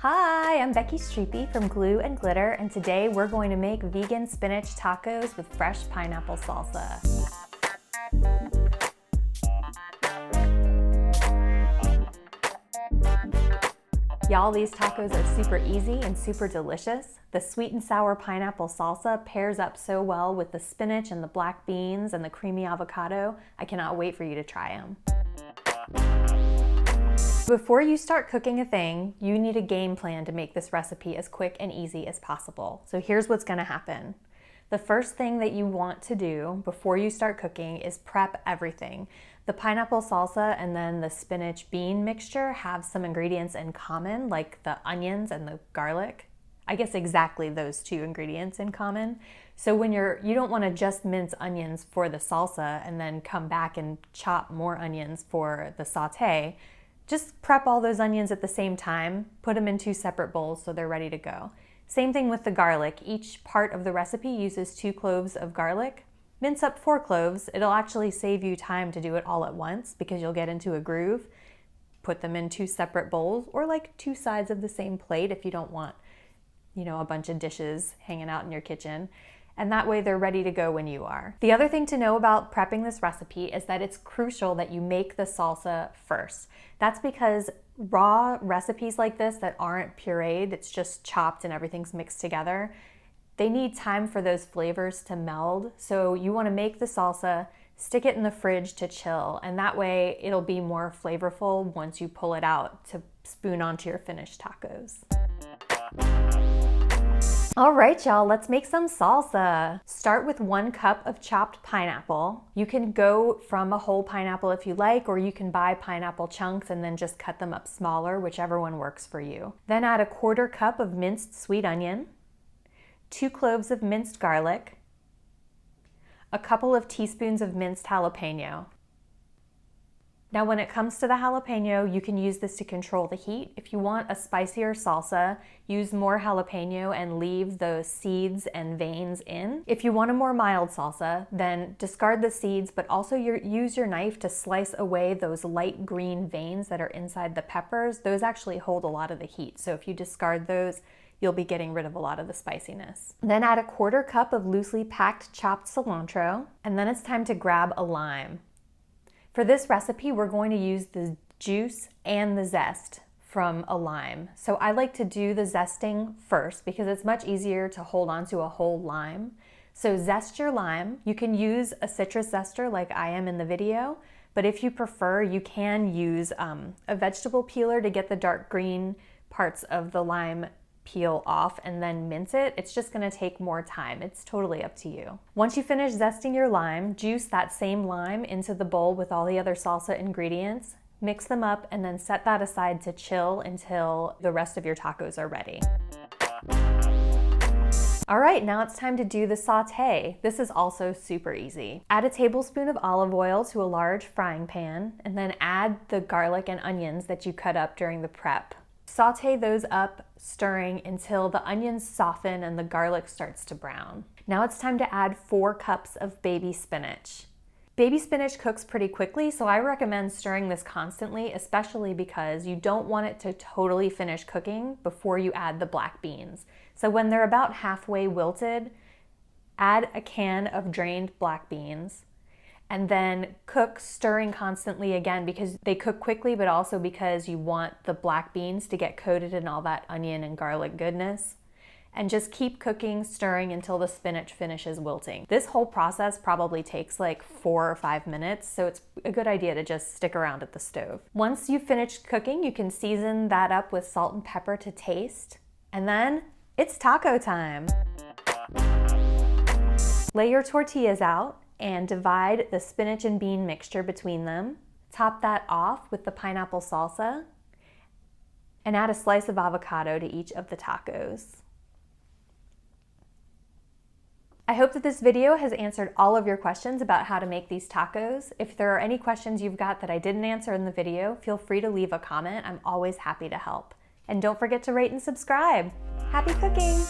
Hi, I'm Becky Streepy from Glue and Glitter, and today we're going to make vegan spinach tacos with fresh pineapple salsa. Y'all, these tacos are super easy and super delicious. The sweet and sour pineapple salsa pairs up so well with the spinach and the black beans and the creamy avocado. I cannot wait for you to try them. Before you start cooking a thing, you need a game plan to make this recipe as quick and easy as possible. So here's what's gonna happen. The first thing that you want to do before you start cooking is prep everything. The pineapple salsa and then the spinach bean mixture have some ingredients in common, like the onions and the garlic. I guess exactly those two ingredients in common. So when you don't want to just mince onions for the salsa and then come back and chop more onions for the saute. Just prep all those onions at the same time, put them in two separate bowls so they're ready to go. Same thing with the garlic. Each part of the recipe uses 2 cloves of garlic. Mince up 4 cloves. It'll actually save you time to do it all at once because you'll get into a groove. Put them in 2 separate bowls or like 2 sides of the same plate if you don't want, a bunch of dishes hanging out in your kitchen. And that way they're ready to go when you are. The other thing to know about prepping this recipe is that it's crucial that you make the salsa first. That's because raw recipes like this that aren't pureed, it's just chopped and everything's mixed together, they need time for those flavors to meld. So you wanna make the salsa, stick it in the fridge to chill, and that way it'll be more flavorful once you pull it out to spoon onto your finished tacos. All right, y'all, let's make some salsa. Start with 1 cup of chopped pineapple. You can go from a whole pineapple if you like, or you can buy pineapple chunks and then just cut them up smaller, whichever one works for you. Then add a 1/4 cup of minced sweet onion, 2 cloves of minced garlic, a couple of teaspoons of minced jalapeno. Now when it comes to the jalapeno, you can use this to control the heat. If you want a spicier salsa, use more jalapeno and leave the seeds and veins in. If you want a more mild salsa, then discard the seeds, but also use your knife to slice away those light green veins that are inside the peppers. Those actually hold a lot of the heat, so if you discard those, you'll be getting rid of a lot of the spiciness. Then add a 1/4 cup of loosely packed chopped cilantro, and then it's time to grab a lime. For this recipe, we're going to use the juice and the zest from a lime. So I like to do the zesting first because it's much easier to hold onto a whole lime. So zest your lime. You can use a citrus zester like I am in the video, but if you prefer, you can use a vegetable peeler to get the dark green parts of the lime peel off and then mince it. It's just gonna take more time. It's totally up to you. Once you finish zesting your lime, juice that same lime into the bowl with all the other salsa ingredients, mix them up, and then set that aside to chill until the rest of your tacos are ready. All right, now it's time to do the saute. This is also super easy. Add a tablespoon of olive oil to a large frying pan, and then add the garlic and onions that you cut up during the prep. Saute those up, stirring until the onions soften and the garlic starts to brown. Now it's time to add 4 cups of baby spinach. Baby spinach cooks pretty quickly, so I recommend stirring this constantly, especially because you don't want it to totally finish cooking before you add the black beans. So when they're about halfway wilted, add a can of drained black beans, and then cook, stirring constantly again because they cook quickly, but also because you want the black beans to get coated in all that onion and garlic goodness. And just keep cooking, stirring until the spinach finishes wilting. This whole process probably takes like 4 or 5 minutes, so it's a good idea to just stick around at the stove. Once you've finished cooking, you can season that up with salt and pepper to taste, and then it's taco time. Lay your tortillas out and divide the spinach and bean mixture between them. Top that off with the pineapple salsa and add a slice of avocado to each of the tacos. I hope that this video has answered all of your questions about how to make these tacos. If there are any questions you've got that I didn't answer in the video, feel free to leave a comment. I'm always happy to help. And don't forget to rate and subscribe. Happy cooking!